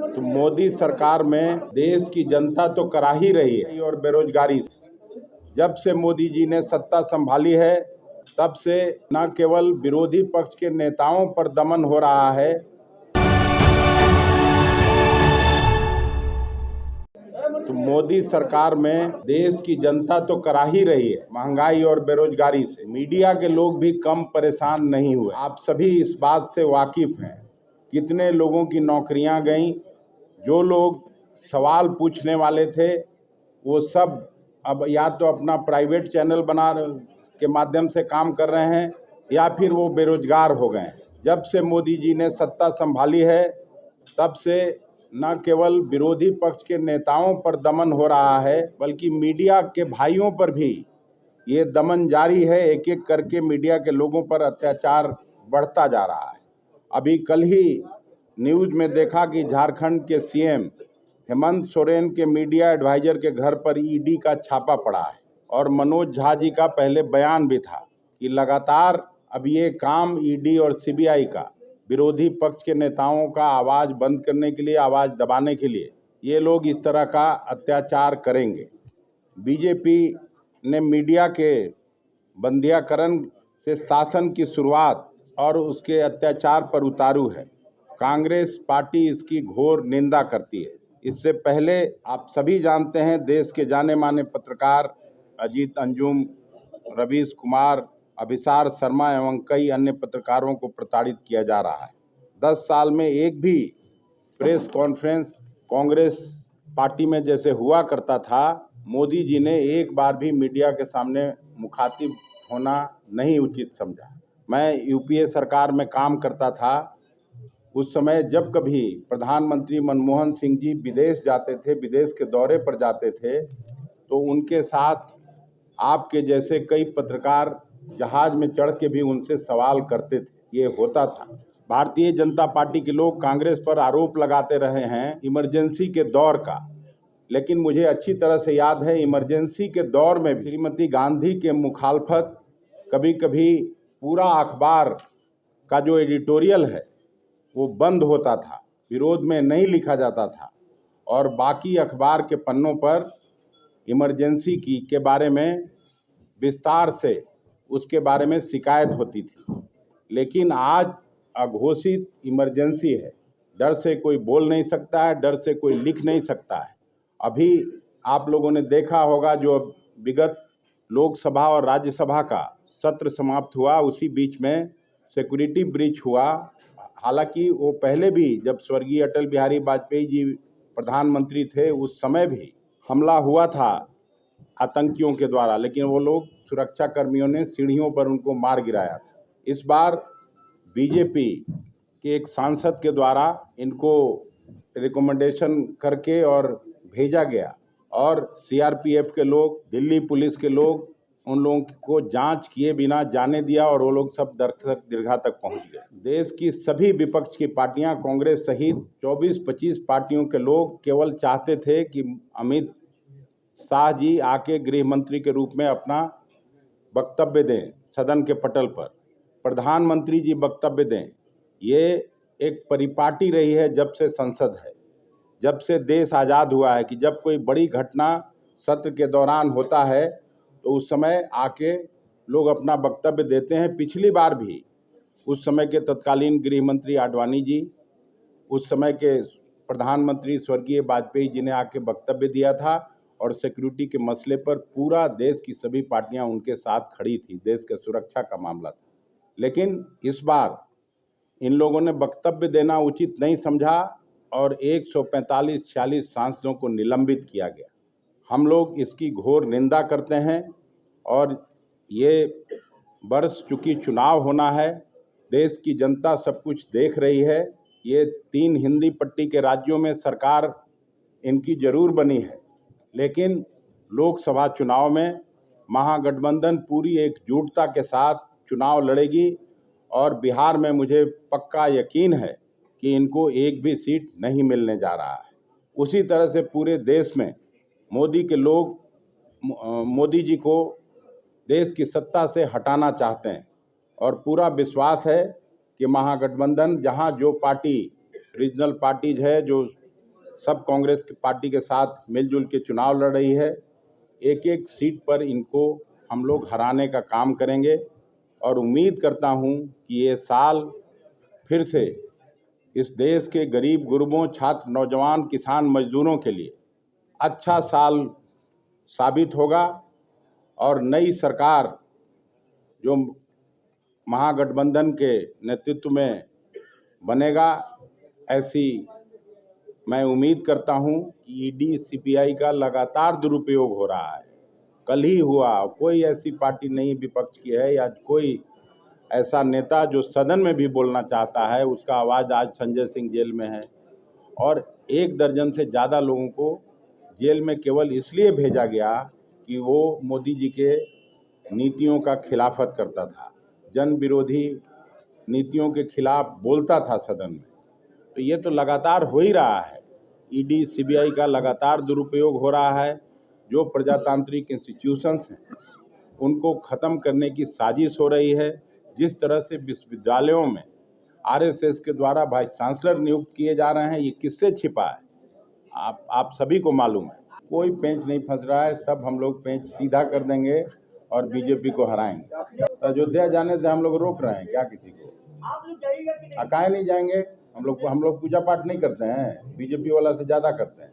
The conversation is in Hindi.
तो मोदी सरकार में देश की जनता तो करा ही रही है और बेरोजगारी जब से मोदी जी ने सत्ता संभाली है तब से न केवल विरोधी पक्ष के नेताओं पर दमन हो रहा है, तो मोदी सरकार में देश की जनता तो करा ही रही है महंगाई और बेरोजगारी से। मीडिया के लोग भी कम परेशान नहीं हुए। आप सभी इस बात से वाकिफ हैं कितने लोगों की नौकरियां गईं। जो लोग सवाल पूछने वाले थे वो सब अब या तो अपना प्राइवेट चैनल बना के माध्यम से काम कर रहे हैं या फिर वो बेरोजगार हो गए। जब से मोदी जी ने सत्ता संभाली है तब से न केवल विरोधी पक्ष के नेताओं पर दमन हो रहा है बल्कि मीडिया के भाइयों पर भी ये दमन जारी है। एक एक करके मीडिया के लोगों पर अत्याचार बढ़ता जा रहा है। अभी कल ही न्यूज में देखा कि झारखंड के सीएम हेमंत सोरेन के मीडिया एडवाइजर के घर पर ईडी का छापा पड़ा है और मनोज झा जी का पहले बयान भी था कि लगातार अब ये काम ईडी और सीबीआई का विरोधी पक्ष के नेताओं का आवाज बंद करने के लिए, आवाज दबाने के लिए ये लोग इस तरह का अत्याचार करेंगे। बीजेपी ने मीडिया के बंदियाकरण से शासन की शुरुआत और उसके अत्याचार पर उतारू है। कांग्रेस पार्टी इसकी घोर निंदा करती है। इससे पहले आप सभी जानते हैं देश के जाने माने पत्रकार अजीत अंजुम, रवीश कुमार, अभिसार शर्मा एवं कई अन्य पत्रकारों को प्रताड़ित किया जा रहा है। 10 साल में एक भी प्रेस कॉन्फ्रेंस कांग्रेस पार्टी में जैसे हुआ करता था, मोदी जी ने एक बार भी मीडिया के सामने मुखातिब होना नहीं उचित समझा। मैं यूपीए सरकार में काम करता था, उस समय जब कभी प्रधानमंत्री मनमोहन सिंह जी विदेश जाते थे, विदेश के दौरे पर जाते थे, तो उनके साथ आपके जैसे कई पत्रकार जहाज में चढ़ के भी उनसे सवाल करते थे। ये होता था। भारतीय जनता पार्टी के लोग कांग्रेस पर आरोप लगाते रहे हैं इमरजेंसी के दौर का, लेकिन मुझे अच्छी तरह से याद है इमरजेंसी के दौर में श्रीमती गांधी के मुखालफत कभी कभी पूरा अखबार का जो एडिटोरियल है वो बंद होता था, विरोध में नहीं लिखा जाता था और बाकी अखबार के पन्नों पर इमरजेंसी के बारे में विस्तार से उसके बारे में शिकायत होती थी। लेकिन आज अघोषित इमरजेंसी है, डर से कोई बोल नहीं सकता है, डर से कोई लिख नहीं सकता है। अभी आप लोगों ने देखा होगा जो विगत लोकसभा और राज्यसभा का सत्र समाप्त हुआ, उसी बीच में सिक्योरिटी ब्रीच हुआ। हालांकि वो पहले भी जब स्वर्गीय अटल बिहारी वाजपेयी जी प्रधानमंत्री थे उस समय भी हमला हुआ था आतंकियों के द्वारा, लेकिन वो लोग सुरक्षा कर्मियों ने सीढ़ियों पर उनको मार गिराया था। इस बार बीजेपी के एक सांसद के द्वारा इनको रिकमेंडेशन करके और भेजा गया और सीआरपीएफ के लोग, दिल्ली पुलिस के लोग उन लोगों को जांच किए बिना जाने दिया और वो लोग सब दीर्घा तक पहुंच गए। देश की सभी विपक्ष की पार्टियां, कांग्रेस सहित 24-25 पार्टियों के लोग केवल चाहते थे कि अमित शाह जी आके गृह मंत्री के रूप में अपना वक्तव्य दें सदन के पटल पर, प्रधानमंत्री जी वक्तव्य दें। ये एक परिपाटी रही है जब से संसद है, जब से देश आज़ाद हुआ है कि जब कोई बड़ी घटना सत्र के दौरान होता है तो उस समय आके लोग अपना वक्तव्य देते हैं। पिछली बार भी उस समय के तत्कालीन गृह मंत्री आडवाणी जी, उस समय के प्रधानमंत्री स्वर्गीय वाजपेयी जी ने आके वक्तव्य दिया था और सिक्योरिटी के मसले पर पूरा देश की सभी पार्टियां उनके साथ खड़ी थी। देश के सुरक्षा का मामला था। लेकिन इस बार इन लोगों ने वक्तव्य देना उचित नहीं समझा और 145-46 सांसदों को निलंबित किया गया। हम लोग इसकी घोर निंदा करते हैं और ये वर्ष चूंकि चुनाव होना है, देश की जनता सब कुछ देख रही है। ये 3 हिंदी पट्टी के राज्यों में सरकार इनकी जरूर बनी है, लेकिन लोकसभा चुनाव में महागठबंधन पूरी एकजुटता के साथ चुनाव लड़ेगी और बिहार में मुझे पक्का यकीन है कि इनको एक भी सीट नहीं मिलने जा रहा है। उसी तरह से पूरे देश में मोदी के लोग मोदी जी को देश की सत्ता से हटाना चाहते हैं और पूरा विश्वास है कि महागठबंधन जहां जो पार्टी रीजनल पार्टीज है जो सब कांग्रेस की पार्टी के साथ मिलजुल के चुनाव लड़ रही है। एक एक सीट पर इनको हम लोग हराने का काम करेंगे और उम्मीद करता हूं कि ये साल फिर से इस देश के गरीब गुरबों, छात्र, नौजवान, किसान, मजदूरों के लिए अच्छा साल साबित होगा और नई सरकार जो महागठबंधन के नेतृत्व में बनेगा, ऐसी मैं उम्मीद करता हूं कि ईडी सीबीआई का लगातार दुरुपयोग हो रहा है। कल ही हुआ, कोई ऐसी पार्टी नहीं विपक्ष की है या कोई ऐसा नेता जो सदन में भी बोलना चाहता है, उसका आवाज़ आज संजय सिंह जेल में है और 1 दर्जन से ज़्यादा लोगों को जेल में केवल इसलिए भेजा गया कि वो मोदी जी के नीतियों का खिलाफत करता था, जन विरोधी नीतियों के खिलाफ बोलता था सदन में। तो ये तो लगातार हो ही रहा है। ईडी सीबीआई का लगातार दुरुपयोग हो रहा है। जो प्रजातांत्रिक इंस्टीट्यूशंस हैं उनको ख़त्म करने की साजिश हो रही है। जिस तरह से विश्वविद्यालयों में आरएसएस के द्वारा वाइस चांसलर नियुक्त किए जा रहे हैं, ये किससे छिपा है? आप सभी को मालूम है। कोई पेंच नहीं फंस रहा है, सब हम लोग पेंच सीधा कर देंगे और बीजेपी को हराएंगे। अयोध्या जाने से हम लोग रोक रहे हैं क्या किसी को? काहे नहीं जाएंगे? हम लोग पूजा पाठ नहीं करते हैं, बीजेपी वाला से ज़्यादा करते हैं।